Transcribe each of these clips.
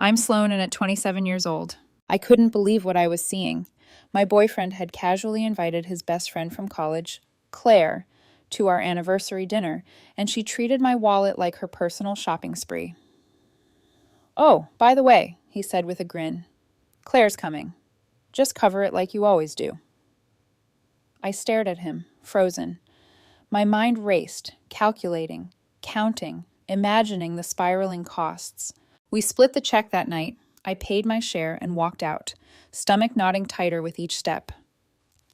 I'm Sloan and at 27 years old. I couldn't believe what I was seeing. My boyfriend had casually invited his best friend from college, Claire, to our anniversary dinner, and she treated my wallet like her personal shopping spree. "Oh, by the way," he said with a grin, "Claire's coming. Just cover it like you always do." I stared at him, frozen. My mind raced, calculating, counting, imagining the spiraling costs. We split the check that night. I paid my share and walked out, stomach knotting tighter with each step.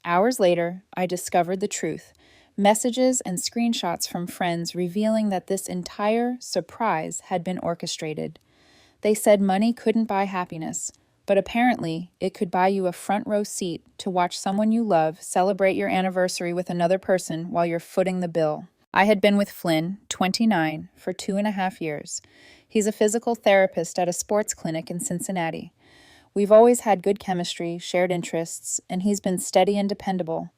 Hours later, I discovered the truth. Messages and screenshots from friends revealing that this entire surprise had been orchestrated. They said money couldn't buy happiness, but apparently it could buy you a front row seat to watch someone you love celebrate your anniversary with another person while you're footing the bill. I had been with Flynn, 29, for 2.5 years. He's a physical therapist at a sports clinic in Cincinnati. We've always had good chemistry, shared interests, and he's been steady and dependable.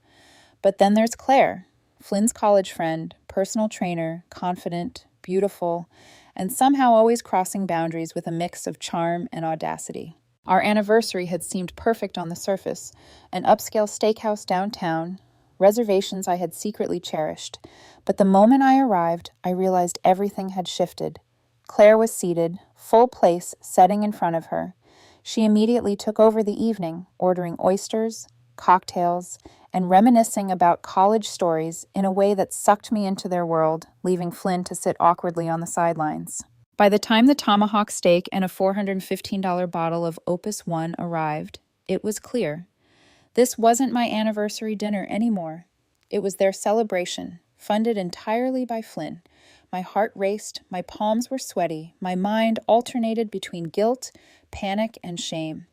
But then there's Claire, Flynn's college friend, personal trainer, confident, beautiful, and somehow always crossing boundaries with a mix of charm and audacity. Our anniversary had seemed perfect on the surface, an upscale steakhouse downtown, reservations I had secretly cherished. But the moment I arrived, I realized everything had shifted. Claire was seated, full place setting in front of her. She immediately took over the evening, ordering oysters, cocktails, and reminiscing about college stories in a way that sucked me into their world, leaving Flynn to sit awkwardly on the sidelines. By the time the tomahawk steak and a $415 bottle of Opus One arrived, it was clear. This wasn't my anniversary dinner anymore. It was their celebration, funded entirely by Flynn. My heart raced, my palms were sweaty, my mind alternated between guilt, panic, and shame.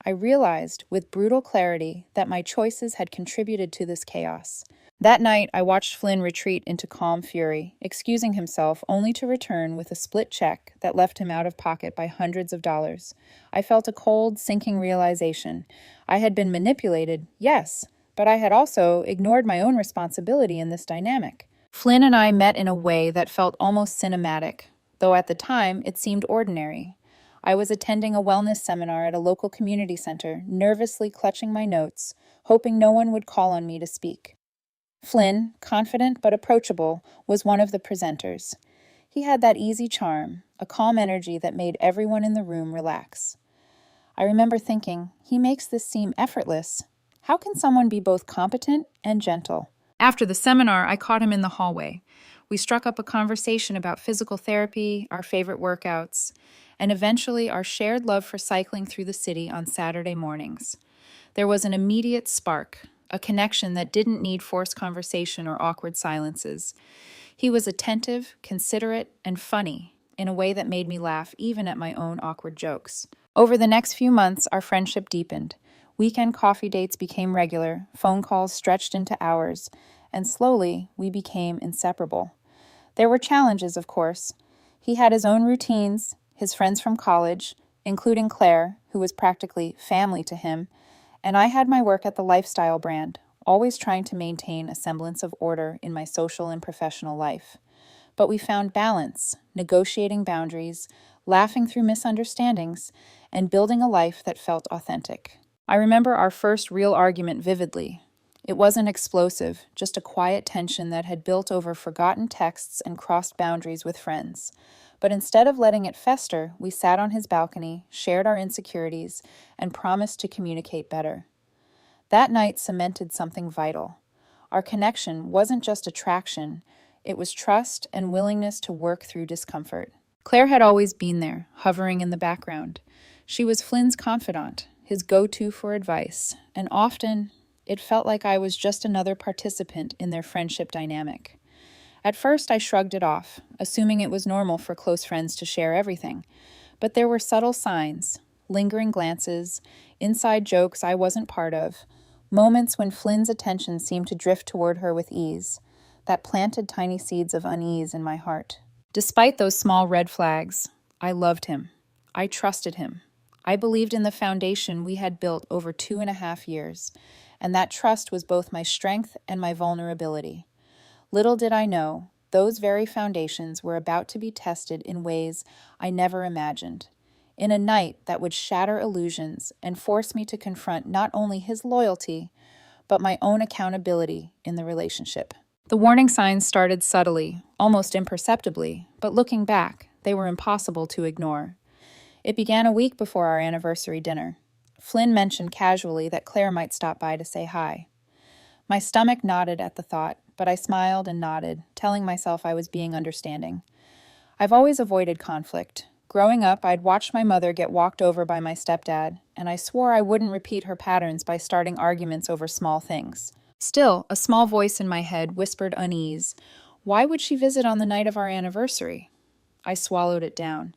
I realized with brutal clarity that my choices had contributed to this chaos. That night, I watched Flynn retreat into calm fury, excusing himself only to return with a split check that left him out of pocket by hundreds of dollars. I felt a cold, sinking realization. I had been manipulated, yes, but I had also ignored my own responsibility in this dynamic. Flynn and I met in a way that felt almost cinematic, though at the time it seemed ordinary. I was attending a wellness seminar at a local community center, nervously clutching my notes, hoping no one would call on me to speak. Flynn, confident but approachable, was one of the presenters. He had that easy charm, a calm energy that made everyone in the room relax. I remember thinking, he makes this seem effortless. How can someone be both competent and gentle? After the seminar, I caught him in the hallway. We struck up a conversation about physical therapy, our favorite workouts, and eventually our shared love for cycling through the city on Saturday mornings. There was an immediate spark, a connection that didn't need forced conversation or awkward silences. He was attentive, considerate, and funny in a way that made me laugh even at my own awkward jokes. Over the next few months, our friendship deepened. Weekend coffee dates became regular, phone calls stretched into hours, and slowly we became inseparable. There were challenges, of course. He had his own routines, his friends from college, including Claire, who was practically family to him, and I had my work at the lifestyle brand, always trying to maintain a semblance of order in my social and professional life. But we found balance, negotiating boundaries, laughing through misunderstandings, and building a life that felt authentic. I remember our first real argument vividly. It wasn't explosive, just a quiet tension that had built over forgotten texts and crossed boundaries with friends. But instead of letting it fester, we sat on his balcony, shared our insecurities, and promised to communicate better. That night cemented something vital. Our connection wasn't just attraction, it was trust and willingness to work through discomfort. Claire had always been there, hovering in the background. She was Flynn's confidant, his go-to for advice, and often it felt like I was just another participant in their friendship dynamic. At first, I shrugged it off, assuming it was normal for close friends to share everything. But there were subtle signs, lingering glances, inside jokes I wasn't part of, moments when Flynn's attention seemed to drift toward her with ease, that planted tiny seeds of unease in my heart. Despite those small red flags, I loved him. I trusted him. I believed in the foundation we had built over 2.5 years, and that trust was both my strength and my vulnerability. Little did I know, those very foundations were about to be tested in ways I never imagined. in a night that would shatter illusions and force me to confront not only his loyalty, but my own accountability in the relationship. The warning signs started subtly, almost imperceptibly, but looking back, they were impossible to ignore. It began a week before our anniversary dinner. Flynn mentioned casually that Claire might stop by to say hi. My stomach knotted at the thought, but I smiled and nodded, telling myself I was being understanding. I've always avoided conflict. Growing up, I'd watched my mother get walked over by my stepdad, and I swore I wouldn't repeat her patterns by starting arguments over small things. Still, a small voice in my head whispered unease. Why would she visit on the night of our anniversary? I swallowed it down.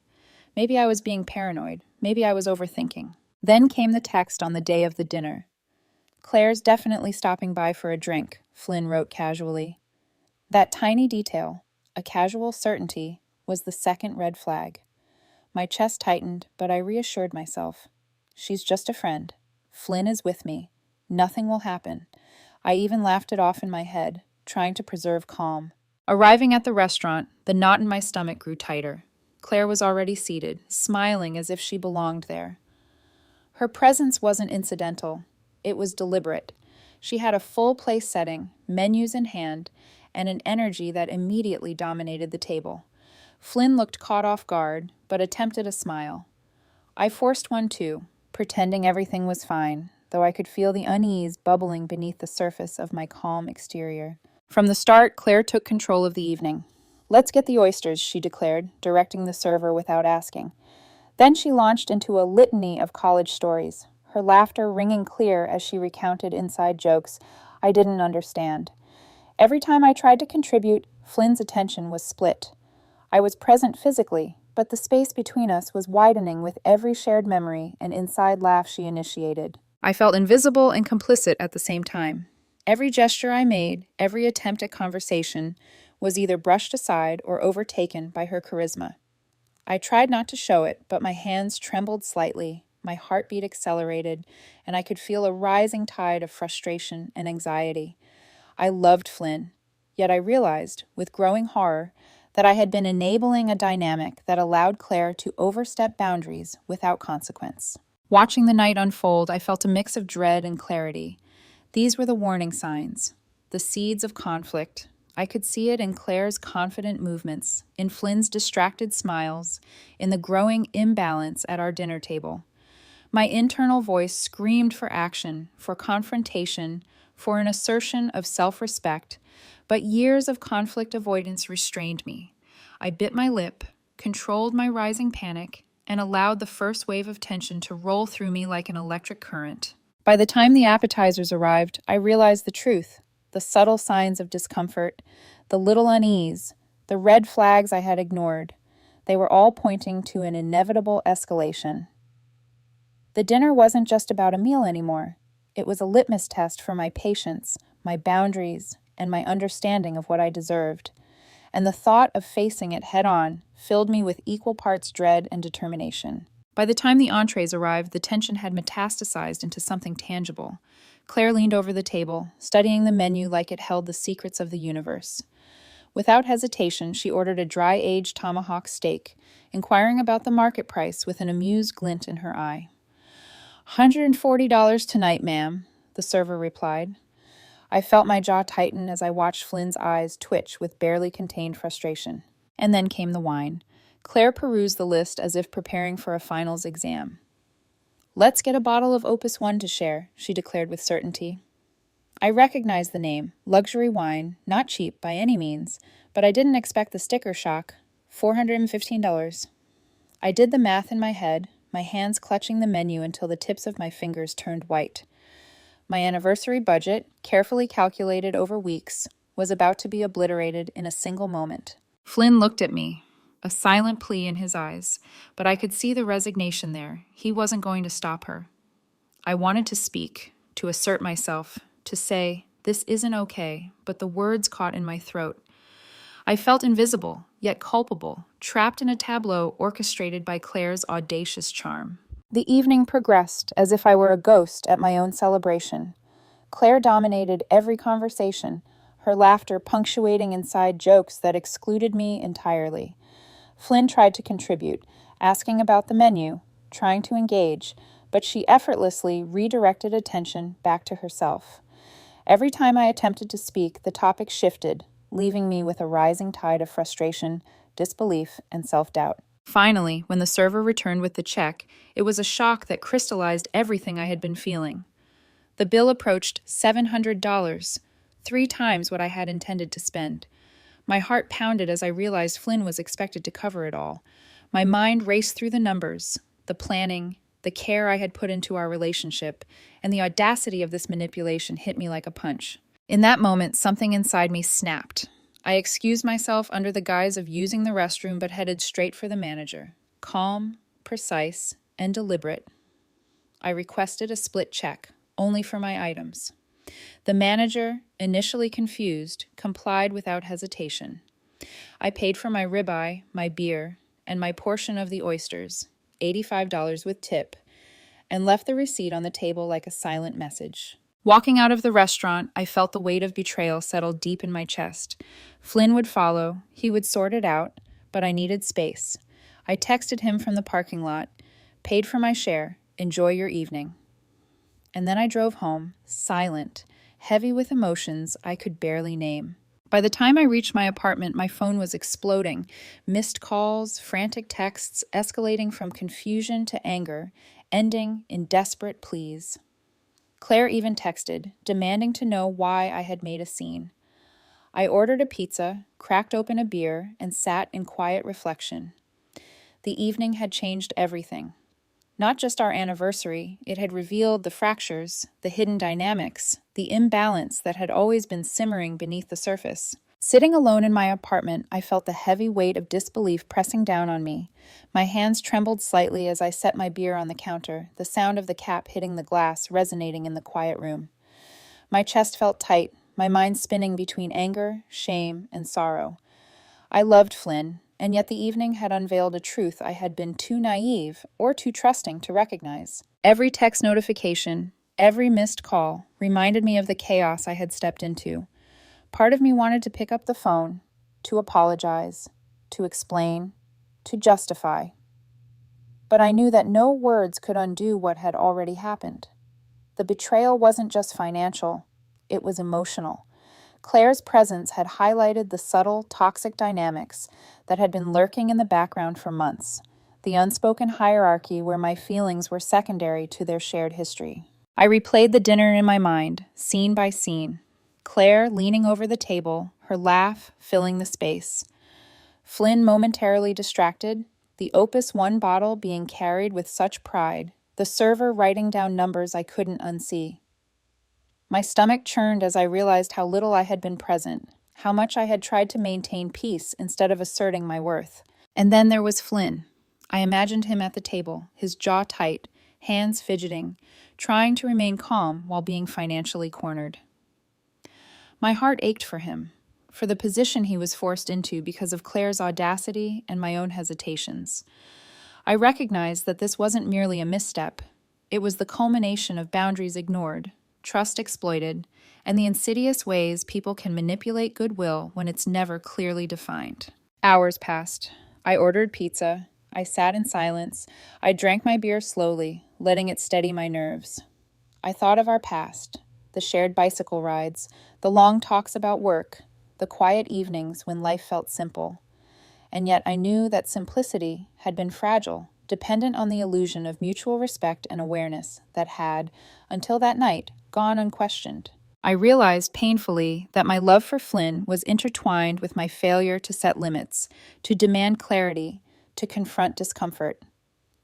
Maybe I was being paranoid. Maybe I was overthinking. Then came the text on the day of the dinner. Claire's definitely stopping by for a drink, Flynn wrote casually. That tiny detail, a casual certainty, was the second red flag. My chest tightened, but I reassured myself. She's just a friend. Flynn is with me. Nothing will happen. I even laughed it off in my head, trying to preserve calm. Arriving at the restaurant, the knot in my stomach grew tighter. Claire was already seated, smiling as if she belonged there. Her presence wasn't incidental. It was deliberate. She had a full place setting, menus in hand, and an energy that immediately dominated the table. Flynn looked caught off guard, but attempted a smile. I forced one too, pretending everything was fine, though I could feel the unease bubbling beneath the surface of my calm exterior. From the start, Claire took control of the evening. Let's get the oysters, she declared, directing the server without asking. Then she launched into a litany of college stories, her laughter ringing clear as she recounted inside jokes I didn't understand. Every time I tried to contribute, Flynn's attention was split. I was present physically, but the space between us was widening with every shared memory and inside laugh she initiated. I felt invisible and complicit at the same time. Every gesture I made, every attempt at conversation, was either brushed aside or overtaken by her charisma. I tried not to show it, but my hands trembled slightly, my heartbeat accelerated, and I could feel a rising tide of frustration and anxiety. I loved Flynn, yet I realized, with growing horror, that I had been enabling a dynamic that allowed Claire to overstep boundaries without consequence. Watching the night unfold, I felt a mix of dread and clarity. These were the warning signs, the seeds of conflict. I could see it in Claire's confident movements, in Flynn's distracted smiles, in the growing imbalance at our dinner table. My internal voice screamed for action, for confrontation, for an assertion of self-respect, but years of conflict avoidance restrained me. I bit my lip, controlled my rising panic, and allowed the first wave of tension to roll through me like an electric current. By the time the appetizers arrived, I realized the truth, the subtle signs of discomfort, the little unease, the red flags I had ignored. They were all pointing to an inevitable escalation. The dinner wasn't just about a meal anymore. It was a litmus test for my patience, my boundaries, and my understanding of what I deserved. And the thought of facing it head-on filled me with equal parts dread and determination. By the time the entrees arrived, the tension had metastasized into something tangible. Claire leaned over the table, studying the menu like it held the secrets of the universe. Without hesitation, she ordered a dry-aged tomahawk steak, inquiring about the market price with an amused glint in her eye. $140 tonight, ma'am, the server replied. I felt my jaw tighten as I watched Flynn's eyes twitch with barely contained frustration. And then came the wine. Claire perused the list as if preparing for a finals exam. Let's get a bottle of Opus One to share, she declared with certainty. I recognized the name, luxury wine, not cheap by any means, but I didn't expect the sticker shock. $415. I did the math in my head, my hands clutching the menu until the tips of my fingers turned white. My anniversary budget, carefully calculated over weeks, was about to be obliterated in a single moment. Flynn looked at me, a silent plea in his eyes, but I could see the resignation there. He wasn't going to stop her. I wanted to speak, to assert myself, to say, this isn't okay, but the words caught in my throat. I felt invisible, yet culpable, trapped in a tableau orchestrated by Claire's audacious charm. The evening progressed as if I were a ghost at my own celebration. Claire dominated every conversation, her laughter punctuating inside jokes that excluded me entirely. Flynn tried to contribute, asking about the menu, trying to engage, but she effortlessly redirected attention back to herself. Every time I attempted to speak, the topic shifted, leaving me with a rising tide of frustration, disbelief, and self-doubt. Finally, when the server returned with the check, it was a shock that crystallized everything I had been feeling. The bill approached $700, 3 times what I had intended to spend. My heart pounded as I realized Flynn was expected to cover it all. My mind raced through the numbers, the planning, the care I had put into our relationship, and the audacity of this manipulation hit me like a punch. In that moment, something inside me snapped. I excused myself under the guise of using the restroom but headed straight for the manager. Calm, precise, and deliberate, I requested a split check, only for my items. The manager, initially confused, complied without hesitation. I paid for my ribeye, my beer, and my portion of the oysters, $85 with tip, and left the receipt on the table like a silent message. Walking out of the restaurant, I felt the weight of betrayal settle deep in my chest. Flynn would follow, he would sort it out, but I needed space. I texted him from the parking lot, paid for my share, enjoy your evening. And then I drove home, silent, heavy with emotions I could barely name. By the time I reached my apartment, my phone was exploding. Missed calls, frantic texts, escalating from confusion to anger, ending in desperate pleas. Claire even texted, demanding to know why I had made a scene. I ordered a pizza, cracked open a beer, and sat in quiet reflection. The evening had changed everything. Not just our anniversary, it had revealed the fractures, the hidden dynamics, the imbalance that had always been simmering beneath the surface. Sitting alone in my apartment, I felt the heavy weight of disbelief pressing down on me. My hands trembled slightly as I set my beer on the counter, the sound of the cap hitting the glass resonating in the quiet room. My chest felt tight, my mind spinning between anger, shame, and sorrow. I loved Flynn, and yet the evening had unveiled a truth I had been too naive or too trusting to recognize. Every text notification, every missed call reminded me of the chaos I had stepped into. Part of me wanted to pick up the phone, to apologize, to explain, to justify. But I knew that no words could undo what had already happened. The betrayal wasn't just financial, it was emotional. Claire's presence had highlighted the subtle, toxic dynamics that had been lurking in the background for months, the unspoken hierarchy where my feelings were secondary to their shared history. I replayed the dinner in my mind, scene by scene. Claire leaning over the table, her laugh filling the space. Flynn momentarily distracted, the Opus 1 bottle being carried with such pride, the server writing down numbers I couldn't unsee. My stomach churned as I realized how little I had been present, how much I had tried to maintain peace instead of asserting my worth. And then there was Flynn. I imagined him at the table, his jaw tight, hands fidgeting, trying to remain calm while being financially cornered. My heart ached for him, for the position he was forced into because of Claire's audacity and my own hesitations. I recognized that this wasn't merely a misstep. It was the culmination of boundaries ignored, trust exploited, and the insidious ways people can manipulate goodwill when it's never clearly defined. Hours passed. I ordered pizza. I sat in silence. I drank my beer slowly, letting it steady my nerves. I thought of our past, the shared bicycle rides, the long talks about work, the quiet evenings when life felt simple. And yet I knew that simplicity had been fragile, dependent on the illusion of mutual respect and awareness that had, until that night, gone unquestioned. I realized painfully that my love for Flynn was intertwined with my failure to set limits, to demand clarity, to confront discomfort.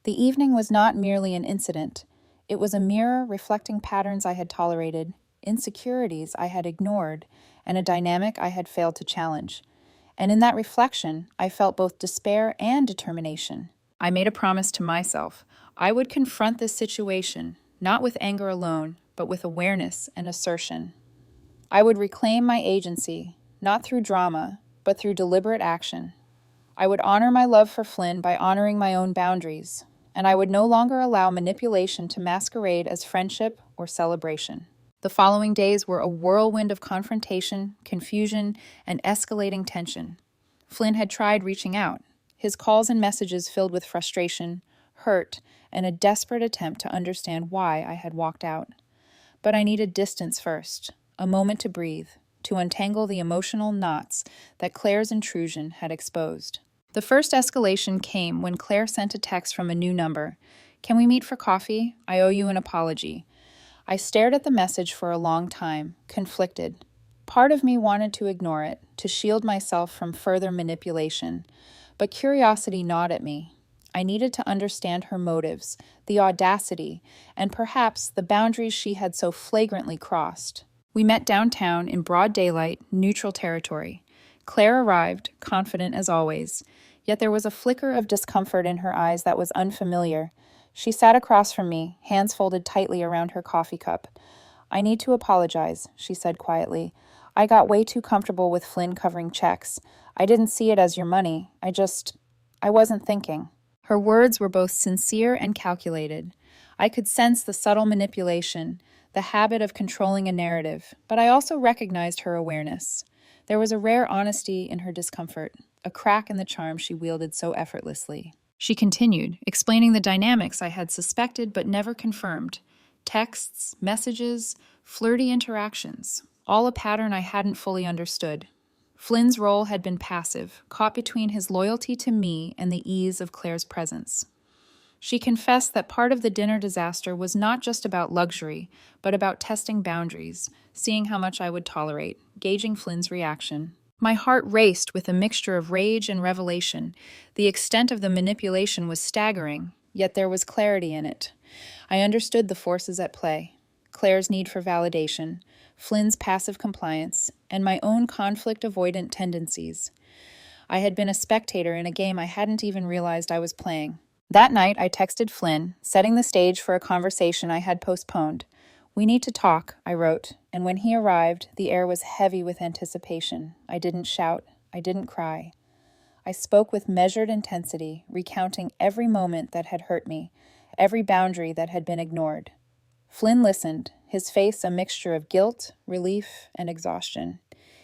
The evening was not merely an incident. It was a mirror reflecting patterns I had tolerated, insecurities I had ignored, and a dynamic I had failed to challenge. And in that reflection, I felt both despair and determination. I made a promise to myself. I would confront this situation, not with anger alone, but with awareness and assertion. I would reclaim my agency, not through drama, but through deliberate action. I would honor my love for Flynn by honoring my own boundaries, and I would no longer allow manipulation to masquerade as friendship or celebration. The following days were a whirlwind of confrontation, confusion, and escalating tension. Flynn had tried reaching out, his calls and messages filled with frustration, hurt, and a desperate attempt to understand why I had walked out. But I needed distance first, a moment to breathe, to untangle the emotional knots that Claire's intrusion had exposed. The first escalation came when Claire sent a text from a new number. "Can we meet for coffee? I owe you an apology." I stared at the message for a long time, conflicted. Part of me wanted to ignore it, to shield myself from further manipulation, but curiosity gnawed at me. I needed to understand her motives, the audacity, and perhaps the boundaries she had so flagrantly crossed. We met downtown in broad daylight, neutral territory. Claire arrived, confident as always, yet there was a flicker of discomfort in her eyes that was unfamiliar. She sat across from me, hands folded tightly around her coffee cup. "I need to apologize," she said quietly. "I got way too comfortable with Flynn covering checks. I didn't see it as your money. I wasn't thinking." Her words were both sincere and calculated. I could sense the subtle manipulation, the habit of controlling a narrative, but I also recognized her awareness. There was a rare honesty in her discomfort, a crack in the charm she wielded so effortlessly. She continued, explaining the dynamics I had suspected but never confirmed. Texts, messages, flirty interactions, all a pattern I hadn't fully understood. Flynn's role had been passive, caught between his loyalty to me and the ease of Claire's presence. She confessed that part of the dinner disaster was not just about luxury, but about testing boundaries, seeing how much I would tolerate, gauging Flynn's reaction. My heart raced with a mixture of rage and revelation. The extent of the manipulation was staggering, yet there was clarity in it. I understood the forces at play: Claire's need for validation, Flynn's passive compliance, and my own conflict-avoidant tendencies. I had been a spectator in a game I hadn't even realized I was playing. That night, I texted Flynn, setting the stage for a conversation I had postponed. "We need to talk," I wrote, and when he arrived, the air was heavy with anticipation. I didn't shout. I didn't cry. I spoke with measured intensity, recounting every moment that had hurt me, every boundary that had been ignored. Flynn listened, his face a mixture of guilt, relief, and exhaustion.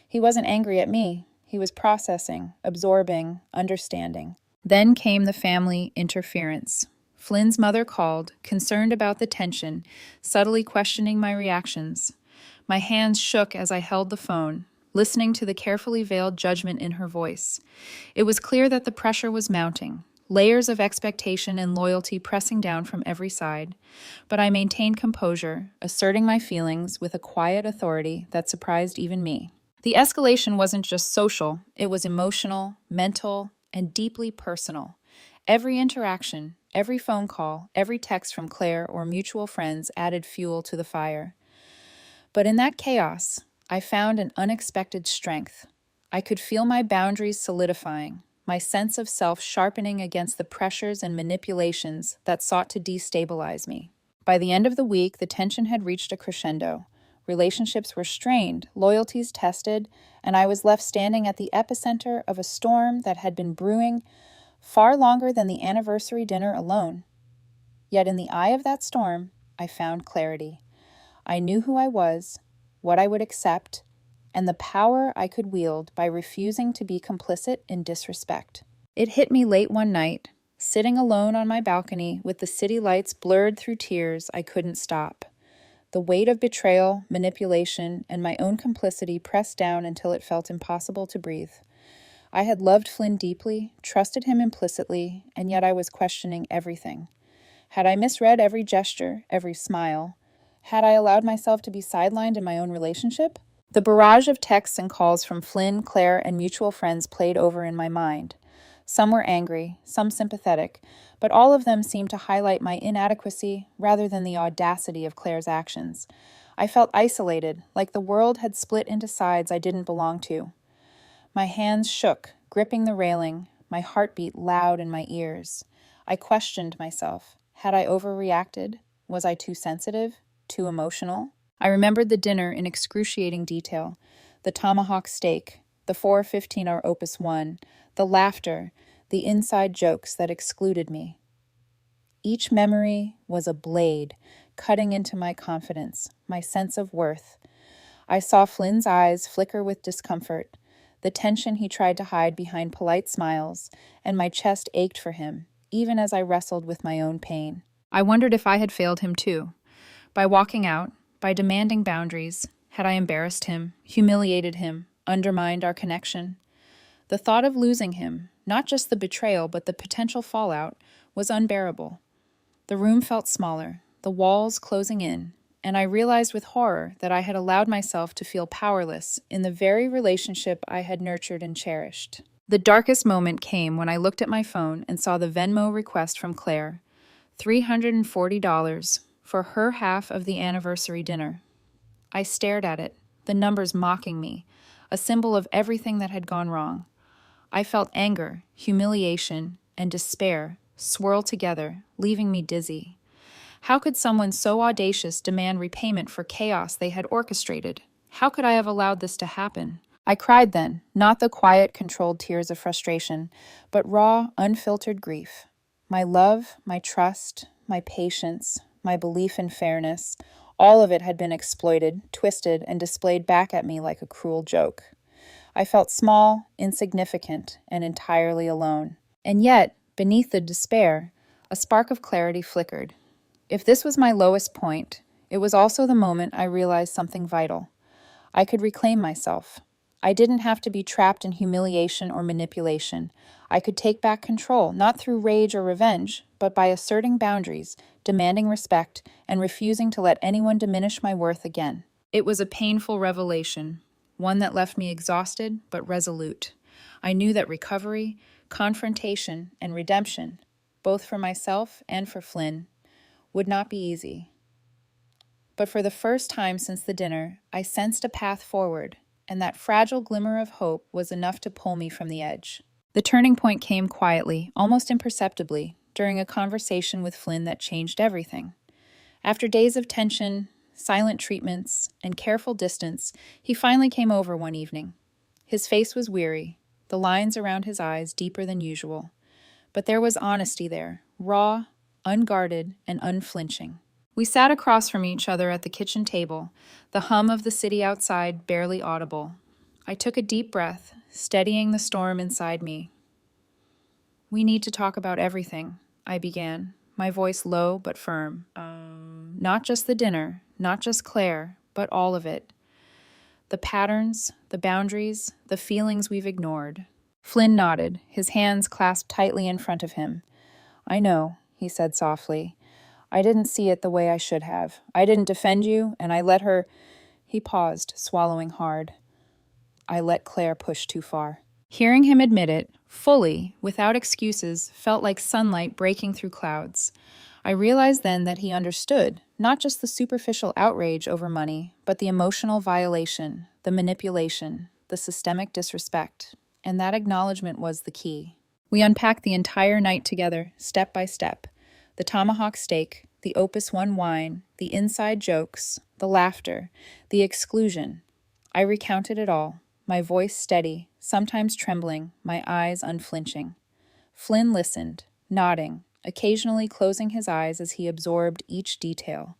He wasn't angry at me. He was processing, absorbing, understanding. Then came the family interference. Flynn's mother called, concerned about the tension, subtly questioning my reactions. My hands shook as I held the phone, listening to the carefully veiled judgment in her voice. It was clear that the pressure was mounting, layers of expectation and loyalty pressing down from every side. But I maintained composure, asserting my feelings with a quiet authority that surprised even me. The escalation wasn't just social, it was emotional, mental, and deeply personal. Every interaction, every phone call, every text from Claire or mutual friends added fuel to the fire. But in that chaos, I found an unexpected strength. I could feel my boundaries solidifying, my sense of self sharpening against the pressures and manipulations that sought to destabilize me. By the end of the week, the tension had reached a crescendo. Relationships were strained, loyalties tested, and I was left standing at the epicenter of a storm that had been brewing far longer than the anniversary dinner alone. Yet in the eye of that storm, I found clarity. I knew who I was, what I would accept, and the power I could wield by refusing to be complicit in disrespect. It hit me late one night, sitting alone on my balcony with the city lights blurred through tears I couldn't stop. The weight of betrayal, manipulation, and my own complicity pressed down until it felt impossible to breathe. I had loved Flynn deeply, trusted him implicitly, and yet I was questioning everything. Had I misread every gesture, every smile? Had I allowed myself to be sidelined in my own relationship? The barrage of texts and calls from Flynn, Claire, and mutual friends played over in my mind. Some were angry, some sympathetic, but all of them seemed to highlight my inadequacy rather than the audacity of Claire's actions. I felt isolated, like the world had split into sides I didn't belong to. My hands shook, gripping the railing, my heartbeat loud in my ears. I questioned myself. Had I overreacted? Was I too sensitive? Too emotional? I remembered the dinner in excruciating detail. The tomahawk steak, the 4:15 hour Opus 1, the laughter, the inside jokes that excluded me. Each memory was a blade, cutting into my confidence, my sense of worth. I saw Flynn's eyes flicker with discomfort, the tension he tried to hide behind polite smiles, and my chest ached for him, even as I wrestled with my own pain. I wondered if I had failed him too. By walking out, by demanding boundaries, had I embarrassed him, humiliated him, undermined our connection? The thought of losing him, not just the betrayal, but the potential fallout, was unbearable. The room felt smaller, the walls closing in, and I realized with horror that I had allowed myself to feel powerless in the very relationship I had nurtured and cherished. The darkest moment came when I looked at my phone and saw the Venmo request from Claire, $340 for her half of the anniversary dinner. I stared at it, the numbers mocking me, a symbol of everything that had gone wrong. I felt anger, humiliation, and despair swirl together, leaving me dizzy. How could someone so audacious demand repayment for chaos they had orchestrated? How could I have allowed this to happen? I cried then, not the quiet, controlled tears of frustration, but raw, unfiltered grief. My love, my trust, my patience, my belief in fairness, all of it had been exploited, twisted, and displayed back at me like a cruel joke. I felt small, insignificant, and entirely alone. And yet, beneath the despair, a spark of clarity flickered. If this was my lowest point, it was also the moment I realized something vital. I could reclaim myself. I didn't have to be trapped in humiliation or manipulation. I could take back control, not through rage or revenge, but by asserting boundaries, demanding respect, and refusing to let anyone diminish my worth again. It was a painful revelation, one that left me exhausted but resolute. I knew that recovery, confrontation, and redemption, both for myself and for Flynn, would not be easy. But for the first time since the dinner, I sensed a path forward, and that fragile glimmer of hope was enough to pull me from the edge. The turning point came quietly, almost imperceptibly, during a conversation with Flynn that changed everything. After days of tension, silent treatments, and careful distance, he finally came over one evening. His face was weary, the lines around his eyes deeper than usual. But there was honesty there, raw, unguarded, and unflinching. We sat across from each other at the kitchen table, the hum of the city outside barely audible. I took a deep breath, steadying the storm inside me. "We need to talk about everything," I began, my voice low but firm. Not just the dinner, not just Claire, but all of it. The patterns, the boundaries, the feelings we've ignored. Flynn nodded, his hands clasped tightly in front of him. "I know," he said softly. "I didn't see it the way I should have. I didn't defend you, and I let her—" He paused, swallowing hard. "I let Claire push too far." Hearing him admit it, fully, without excuses, felt like sunlight breaking through clouds. I realized then that he understood, not just the superficial outrage over money, but the emotional violation, the manipulation, the systemic disrespect. And that acknowledgement was the key. We unpacked the entire night together, step by step. The tomahawk steak, the Opus 1 wine, the inside jokes, the laughter, the exclusion. I recounted it all, my voice steady, sometimes trembling, my eyes unflinching. Flynn listened, nodding, occasionally closing his eyes as he absorbed each detail.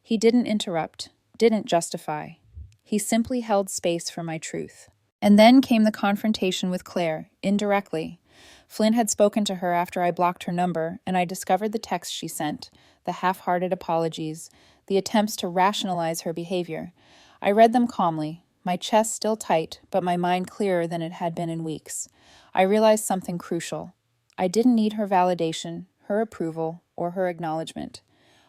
He didn't interrupt, didn't justify. He simply held space for my truth. And then came the confrontation with Claire, indirectly. Flynn had spoken to her after I blocked her number, and I discovered the texts she sent, the half-hearted apologies, the attempts to rationalize her behavior. I read them calmly, my chest still tight, but my mind clearer than it had been in weeks. I realized something crucial. I didn't need her validation, her approval, or her acknowledgement.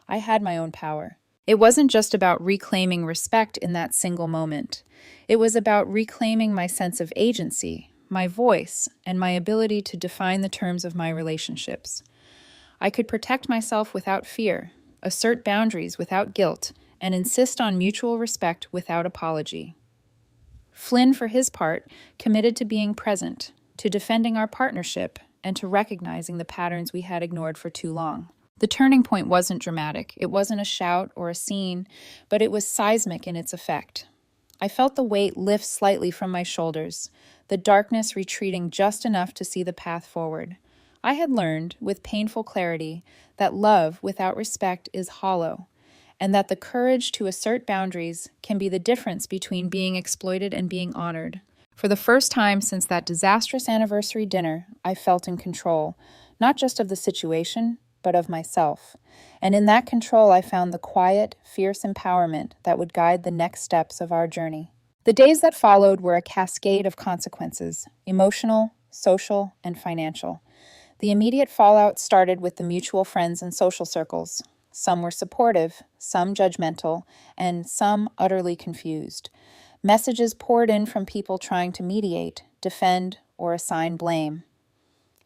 I had my own power. It wasn't just about reclaiming respect in that single moment. It was about reclaiming my sense of agency, my voice, and my ability to define the terms of my relationships. I could protect myself without fear, assert boundaries without guilt, and insist on mutual respect without apology. Flynn, for his part, committed to being present, to defending our partnership, and to recognizing the patterns we had ignored for too long. The turning point wasn't dramatic. It wasn't a shout or a scene, but it was seismic in its effect. I felt the weight lift slightly from my shoulders, the darkness retreating just enough to see the path forward. I had learned, with painful clarity, that love without respect is hollow, and that the courage to assert boundaries can be the difference between being exploited and being honored. For the first time since that disastrous anniversary dinner, I felt in control, not just of the situation, but of myself. And in that control, I found the quiet, fierce empowerment that would guide the next steps of our journey. The days that followed were a cascade of consequences: emotional, social, and financial. The immediate fallout started with the mutual friends and social circles. Some were supportive, some judgmental, and some utterly confused. Messages poured in from people trying to mediate, defend, or assign blame.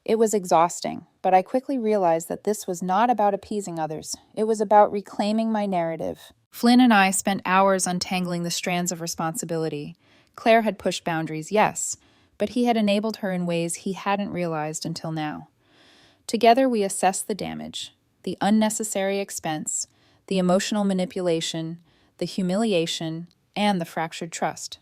It was exhausting, but I quickly realized that this was not about appeasing others. It was about reclaiming my narrative. Flynn and I spent hours untangling the strands of responsibility. Claire had pushed boundaries, yes, but he had enabled her in ways he hadn't realized until now. Together, we assessed the damage, the unnecessary expense, the emotional manipulation, the humiliation, and the fractured trust.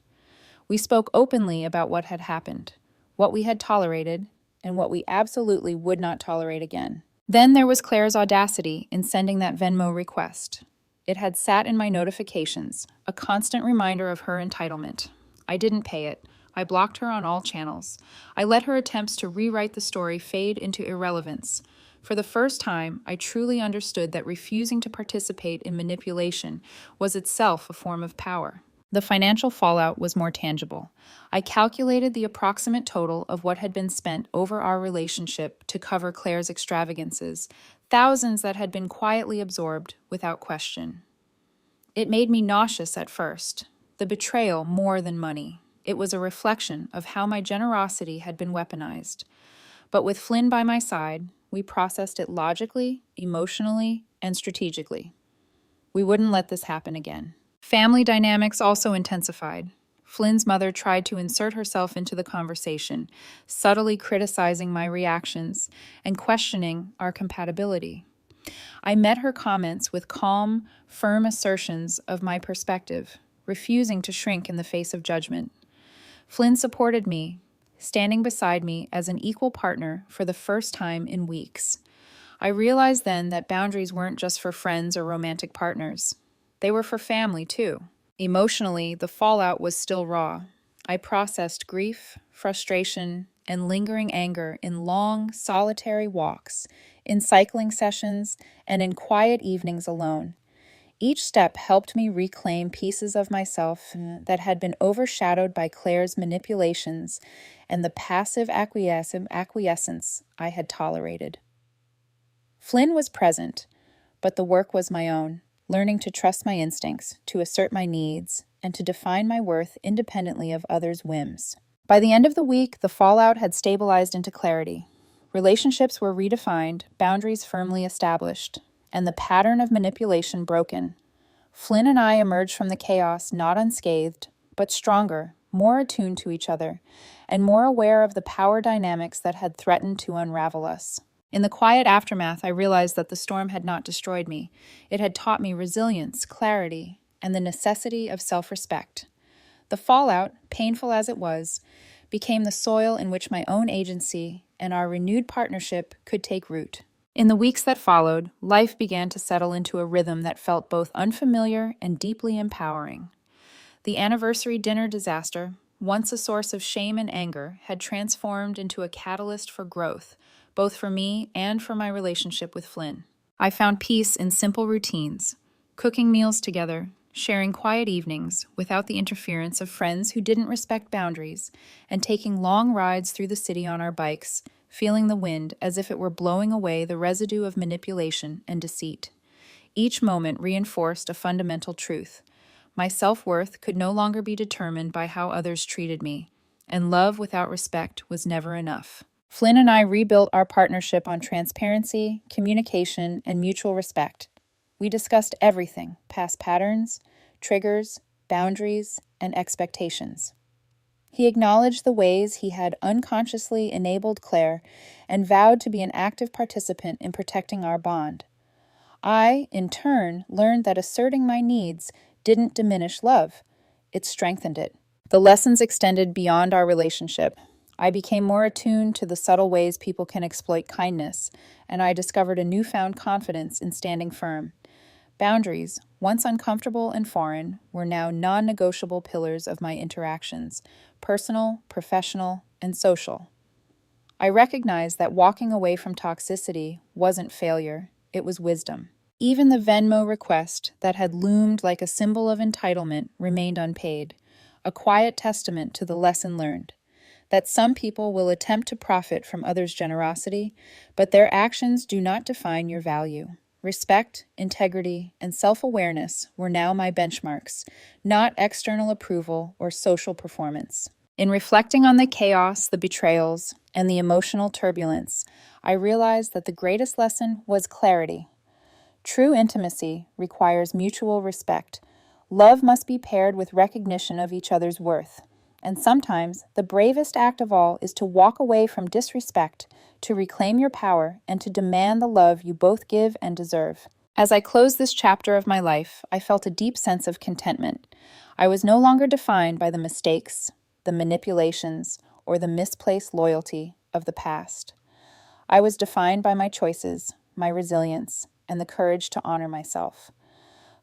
We spoke openly about what had happened, what we had tolerated, and what we absolutely would not tolerate again. Then there was Claire's audacity in sending that Venmo request. It had sat in my notifications, a constant reminder of her entitlement. I didn't pay it. I blocked her on all channels. I let her attempts to rewrite the story fade into irrelevance. For the first time, I truly understood that refusing to participate in manipulation was itself a form of power. The financial fallout was more tangible. I calculated the approximate total of what had been spent over our relationship to cover Claire's extravagances, thousands that had been quietly absorbed without question. It made me nauseous at first, the betrayal more than money. It was a reflection of how my generosity had been weaponized. But with Flynn by my side, we processed it logically, emotionally, and strategically. We wouldn't let this happen again. Family dynamics also intensified. Flynn's mother tried to insert herself into the conversation, subtly criticizing my reactions and questioning our compatibility. I met her comments with calm, firm assertions of my perspective, refusing to shrink in the face of judgment. Flynn supported me, standing beside me as an equal partner for the first time in weeks. I realized then that boundaries weren't just for friends or romantic partners. They were for family, too. Emotionally, the fallout was still raw. I processed grief, frustration, and lingering anger in long, solitary walks, in cycling sessions, and in quiet evenings alone. Each step helped me reclaim pieces of myself that had been overshadowed by Claire's manipulations and the passive acquiescence I had tolerated. Flynn was present, but the work was my own, learning to trust my instincts, to assert my needs, and to define my worth independently of others' whims. By the end of the week, the fallout had stabilized into clarity. Relationships were redefined, boundaries firmly established, and the pattern of manipulation broken. Flynn and I emerged from the chaos not unscathed, but stronger, more attuned to each other, and more aware of the power dynamics that had threatened to unravel us. In the quiet aftermath, I realized that the storm had not destroyed me. It had taught me resilience, clarity, and the necessity of self-respect. The fallout, painful as it was, became the soil in which my own agency and our renewed partnership could take root. In the weeks that followed, life began to settle into a rhythm that felt both unfamiliar and deeply empowering. The anniversary dinner disaster, once a source of shame and anger, had transformed into a catalyst for growth, both for me and for my relationship with Flynn. I found peace in simple routines, cooking meals together, sharing quiet evenings without the interference of friends who didn't respect boundaries, and taking long rides through the city on our bikes, feeling the wind as if it were blowing away the residue of manipulation and deceit. Each moment reinforced a fundamental truth. My self-worth could no longer be determined by how others treated me, and love without respect was never enough. Flynn and I rebuilt our partnership on transparency, communication, and mutual respect. We discussed everything: past patterns, triggers, boundaries, and expectations. He acknowledged the ways he had unconsciously enabled Claire and vowed to be an active participant in protecting our bond. I, in turn, learned that asserting my needs didn't diminish love. It strengthened it. The lessons extended beyond our relationship. I became more attuned to the subtle ways people can exploit kindness, and I discovered a newfound confidence in standing firm. Boundaries, once uncomfortable and foreign, were now non-negotiable pillars of my interactions, personal, professional, and social. I recognized that walking away from toxicity wasn't failure, it was wisdom. Even the Venmo request that had loomed like a symbol of entitlement remained unpaid, a quiet testament to the lesson learned that some people will attempt to profit from others' generosity, but their actions do not define your value. Respect, integrity, and self-awareness were now my benchmarks, not external approval or social performance. In reflecting on the chaos, the betrayals, and the emotional turbulence, I realized that the greatest lesson was clarity. True intimacy requires mutual respect. Love must be paired with recognition of each other's worth. And sometimes, the bravest act of all is to walk away from disrespect, to reclaim your power, and to demand the love you both give and deserve. As I closed this chapter of my life, I felt a deep sense of contentment. I was no longer defined by the mistakes, the manipulations, or the misplaced loyalty of the past. I was defined by my choices, my resilience, and the courage to honor myself.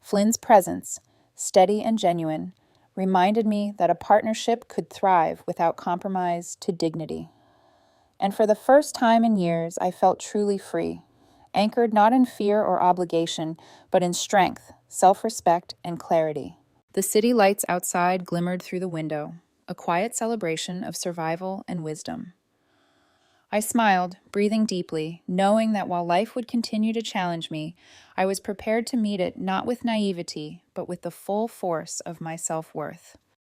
Flynn's presence, steady and genuine, reminded me that a partnership could thrive without compromise to dignity. And for the first time in years, I felt truly free, anchored not in fear or obligation, but in strength, self-respect, and clarity. The city lights outside glimmered through the window, a quiet celebration of survival and wisdom. I smiled, breathing deeply, knowing that while life would continue to challenge me, I was prepared to meet it not with naivety, but with the full force of my self-worth.